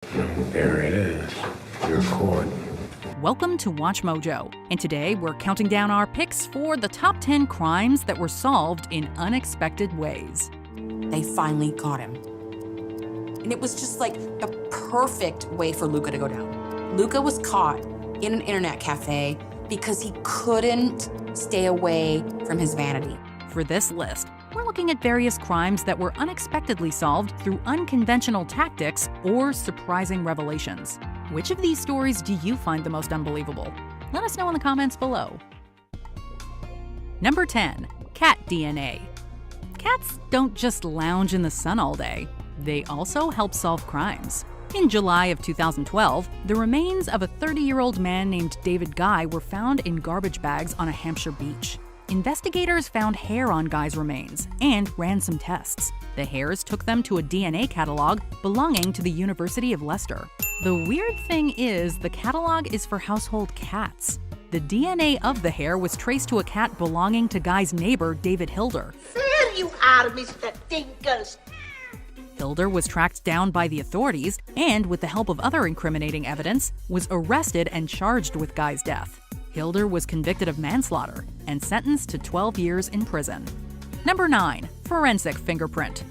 There it is. You're caught. Welcome to WatchMojo, and today we're counting down our picks for the top 10 crimes that were solved in unexpected ways. They finally caught him. And it was just like the perfect way for Luca to go down. Luca was caught in an internet cafe because he couldn't stay away from his vanity. For this list, we're looking at various crimes that were unexpectedly solved through unconventional tactics or surprising revelations. Which of these stories do you find the most unbelievable? Let us know in the comments below. Number 10. Cat DNA. Cats don't just lounge in the sun all day. They also help solve crimes. In July of 2012, the remains of a 30-year-old man named David Guy were found in garbage bags on a Hampshire beach. Investigators found hair on Guy's remains and ran some tests. The hairs took them to a DNA catalog belonging to the University of Leicester. The weird thing is, the catalog is for household cats. The DNA of the hair was traced to a cat belonging to Guy's neighbor, David Hilder. There you are, Mr. Tinkers. Hilder was tracked down by the authorities and, with the help of other incriminating evidence, was arrested and charged with Guy's death. Hilder was convicted of manslaughter and sentenced to 12 years in prison. Number 9. Forensic fingerprint.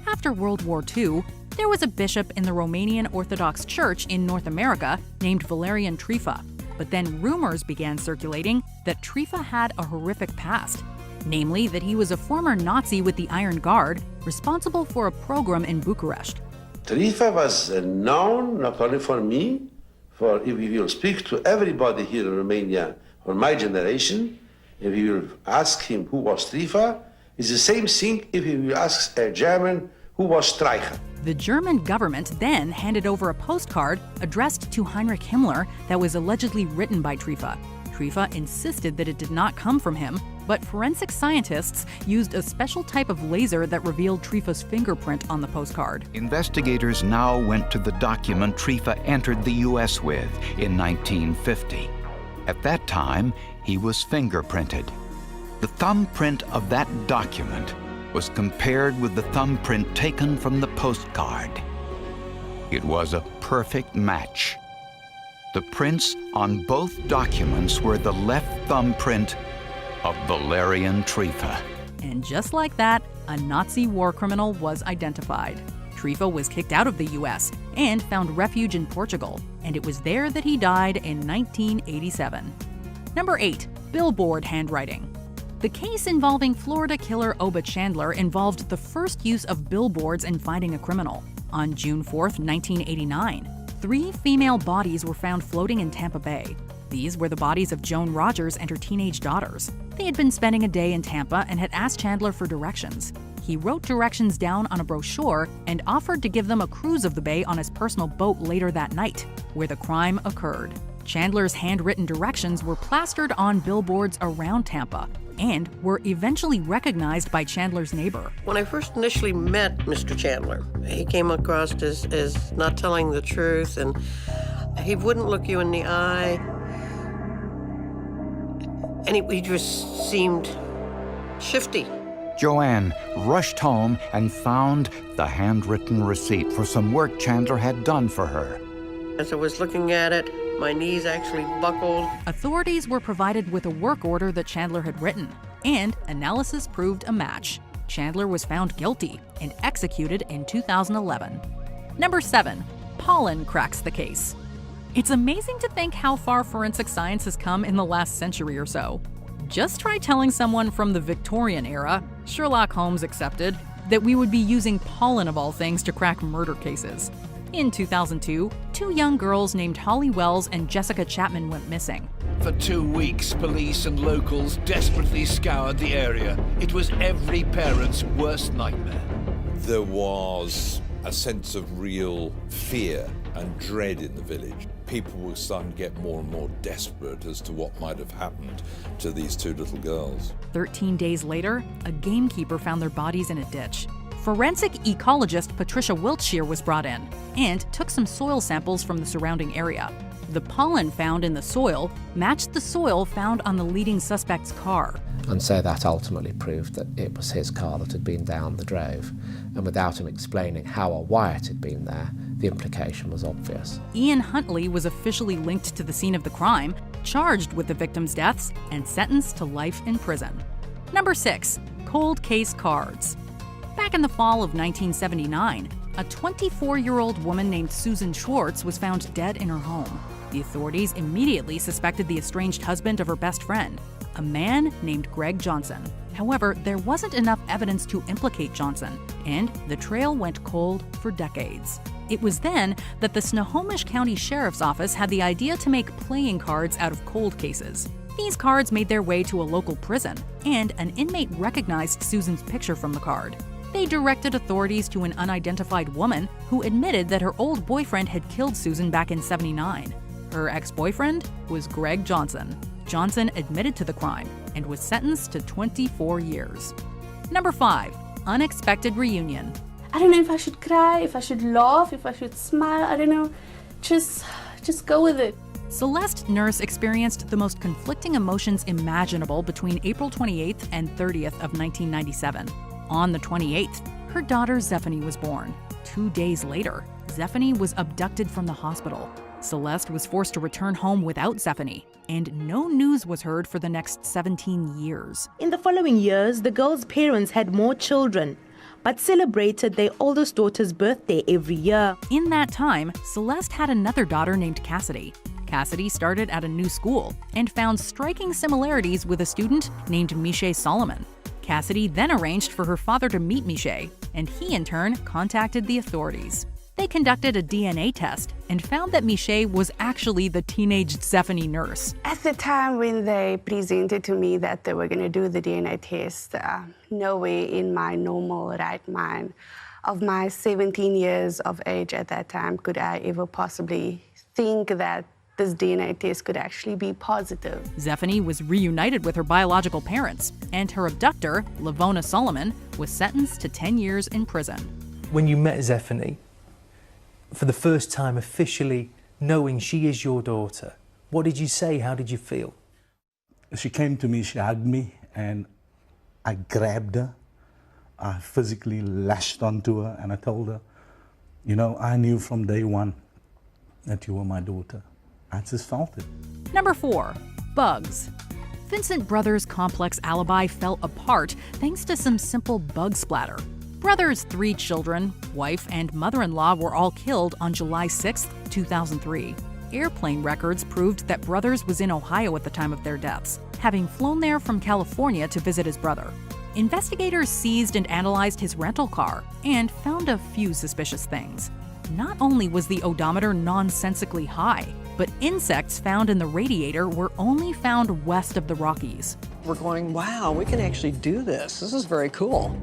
After World War II, there was a bishop in the Romanian Orthodox Church in North America named Valerian Trifa. But then rumors began circulating that Trifa had a horrific past. Namely, that he was a former Nazi with the Iron Guard, responsible for a pogrom in Bucharest. Trifa was known, not only for me, for if we will speak to everybody here in Romania for my generation, if we will ask him who was Trifa, it's the same thing if we will ask a German who was Streicher. The German government then handed over a postcard addressed to Heinrich Himmler that was allegedly written by Trifa. Trifa insisted that it did not come from him, but forensic scientists used a special type of laser that revealed Trifa's fingerprint on the postcard. Investigators now went to the document Trifa entered the U.S. with in 1950. At that time, he was fingerprinted. The thumbprint of that document was compared with the thumbprint taken from the postcard. It was a perfect match. The prints on both documents were the left thumbprint of Valerian Trifa. And just like that, a Nazi war criminal was identified. Trifa was kicked out of the U.S. and found refuge in Portugal, and it was there that he died in 1987. Number 8. Billboard Handwriting. The case involving Florida killer Oba Chandler involved the first use of billboards in finding a criminal. On June 4, 1989, 3 female bodies were found floating in Tampa Bay. These were the bodies of Joan Rogers and her teenage daughters. They had been spending a day in Tampa and had asked Chandler for directions. He wrote directions down on a brochure and offered to give them a cruise of the bay on his personal boat later that night, where the crime occurred. Chandler's handwritten directions were plastered on billboards around Tampa and were eventually recognized by Chandler's neighbor. When I first initially met Mr. Chandler, he came across as not telling the truth, and he wouldn't look you in the eye. And he just seemed shifty. Joanne rushed home and found the handwritten receipt for some work Chandler had done for her. As I was looking at it, my knees actually buckled. Authorities were provided with a work order that Chandler had written, and analysis proved a match. Chandler was found guilty and executed in 2011. Number 7. Pollen cracks the case. It's amazing to think how far forensic science has come in the last century or so. Just try telling someone from the Victorian era, Sherlock Holmes accepted, that we would be using pollen of all things to crack murder cases. In 2002, 2 young girls named Holly Wells and Jessica Chapman went missing. For 2 weeks, police and locals desperately scoured the area. It was every parent's worst nightmare. There was a sense of real fear and dread in the village. People were starting to get more and more desperate as to what might have happened to these 2 little girls. 13 days later, a gamekeeper found their bodies in a ditch. Forensic ecologist Patricia Wiltshire was brought in and took some soil samples from the surrounding area. The pollen found in the soil matched the soil found on the leading suspect's car. And so that ultimately proved that it was his car that had been down the drove. And without him explaining how or why it had been there, the implication was obvious. Ian Huntley was officially linked to the scene of the crime, charged with the victims' deaths, and sentenced to life in prison. Number 6. Cold case cards. Back in the fall of 1979, a 24-year-old woman named Susan Schwartz was found dead in her home. The authorities immediately suspected the estranged husband of her best friend, a man named Greg Johnson. However, there wasn't enough evidence to implicate Johnson, and the trail went cold for decades. It was then that the Snohomish County Sheriff's Office had the idea to make playing cards out of cold cases. These cards made their way to a local prison, and an inmate recognized Susan's picture from the card. They directed authorities to an unidentified woman who admitted that her old boyfriend had killed Susan back in '79. Her ex-boyfriend was Greg Johnson. Johnson admitted to the crime and was sentenced to 24 years. Number 5. Unexpected reunion. I don't know if I should cry, if I should laugh, if I should smile, I don't know. Just go with it. Celeste Nurse experienced the most conflicting emotions imaginable between April 28th and 30th of 1997. On the 28th, her daughter Zephanie was born. 2 days later, Zephanie was abducted from the hospital. Celeste was forced to return home without Zephanie, and no news was heard for the next 17 years. In the following years, the girls' parents had more children, but celebrated their oldest daughter's birthday every year. In that time, Celeste had another daughter named Cassidy. Cassidy started at a new school and found striking similarities with a student named Mishae Solomon. Cassidy then arranged for her father to meet Mishae, and he in turn contacted the authorities. They conducted a DNA test and found that Mishae was actually the teenaged Zephanie Nurse. At the time when they presented to me that they were going to do the DNA test, no way in my normal right mind of my 17 years of age at that time could I ever possibly think that this DNA test could actually be positive. Zephanie was reunited with her biological parents, and her abductor, Lavona Solomon, was sentenced to 10 years in prison. When you met Zephanie, for the first time officially knowing she is your daughter, what did you say? How did you feel? She came to me, she hugged me, and I grabbed her. I physically lashed onto her, and I told her, you know, I knew from day one that you were my daughter. I just felt it. Number 4. Bugs. Vincent Brothers' complex alibi fell apart thanks to some simple bug splatter. Brothers' 3 children, wife, and mother-in-law were all killed on July 6, 2003. Airplane records proved that Brothers was in Ohio at the time of their deaths, having flown there from California to visit his brother. Investigators seized and analyzed his rental car and found a few suspicious things. Not only was the odometer nonsensically high, but insects found in the radiator were only found west of the Rockies. We're going, wow, we can actually do this. This is very cool.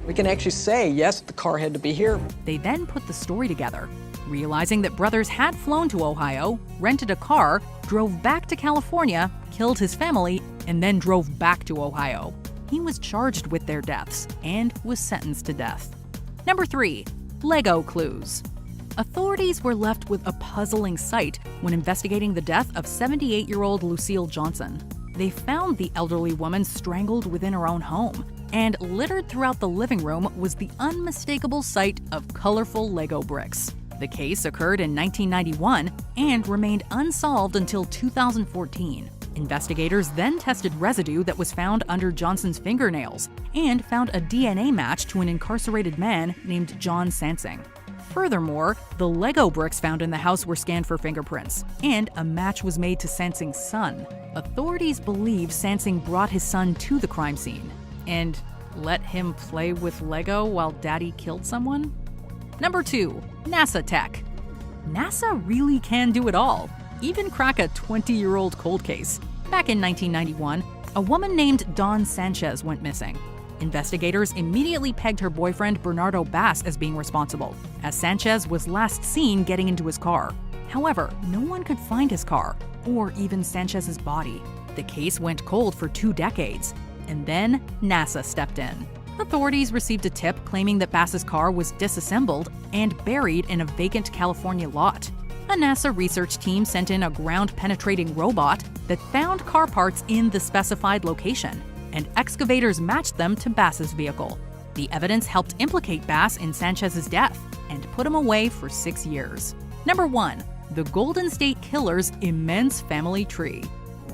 We can actually say, yes, the car had to be here. They then put the story together, realizing that Brothers had flown to Ohio, rented a car, drove back to California, killed his family, and then drove back to Ohio. He was charged with their deaths and was sentenced to death. Number 3. Lego clues. Authorities were left with a puzzling sight when investigating the death of 78-year-old Lucille Johnson. They found the elderly woman strangled within her own home, and littered throughout the living room was the unmistakable sight of colorful Lego bricks. The case occurred in 1991 and remained unsolved until 2014. Investigators then tested residue that was found under Johnson's fingernails and found a DNA match to an incarcerated man named John Sansing. Furthermore, the Lego bricks found in the house were scanned for fingerprints, and a match was made to Sansing's son. Authorities believe Sansing brought his son to the crime scene and let him play with Lego while Daddy killed someone? Number 2. NASA tech. NASA really can do it all, even crack a 20-year-old cold case. Back in 1991, a woman named Dawn Sanchez went missing. Investigators immediately pegged her boyfriend Bernardo Bass as being responsible, as Sanchez was last seen getting into his car. However, no one could find his car, or even Sanchez's body. The case went cold for 2 decades, and then NASA stepped in. Authorities received a tip claiming that Bass's car was disassembled and buried in a vacant California lot. A NASA research team sent in a ground-penetrating robot that found car parts in the specified location, and excavators matched them to Bass's vehicle. The evidence helped implicate Bass in Sanchez's death and put him away for 6 years. Number 1. The Golden State Killer's immense family tree.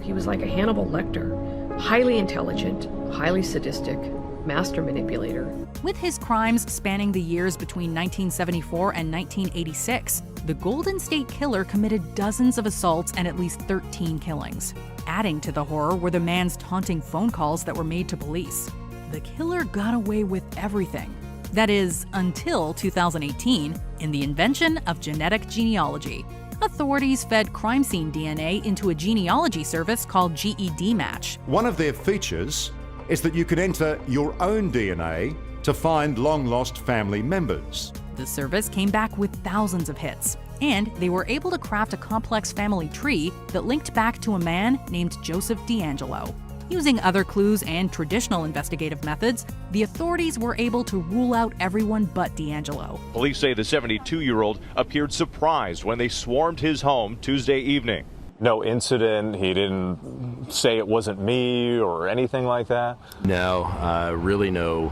He was like a Hannibal Lecter, highly intelligent, highly sadistic, master manipulator. With his crimes spanning the years between 1974 and 1986, the Golden State Killer committed dozens of assaults and at least 13 killings. Adding to the horror were the man's taunting phone calls that were made to police. The killer got away with everything. That is, until 2018, in the invention of genetic genealogy. Authorities fed crime scene DNA into a genealogy service called GED Match. One of their features is that you could enter your own DNA to find long-lost family members. The service came back with thousands of hits, and they were able to craft a complex family tree that linked back to a man named Joseph D'Angelo. Using other clues and traditional investigative methods, the authorities were able to rule out everyone but D'Angelo. Police say the 72-year-old appeared surprised when they swarmed his home Tuesday evening. No incident, he didn't say it wasn't me or anything like that? No, really no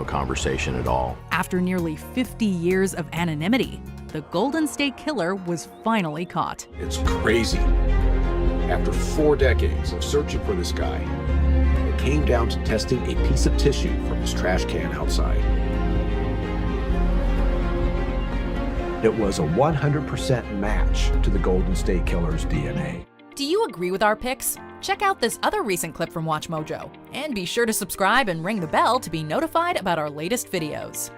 conversation at all. After nearly 50 years of anonymity, the Golden State Killer was finally caught. It's crazy. After 4 decades of searching for this guy, it came down to testing a piece of tissue from his trash can outside. It was a 100% match to the Golden State Killer's DNA. Do you agree with our picks? Check out this other recent clip from WatchMojo, and be sure to subscribe and ring the bell to be notified about our latest videos.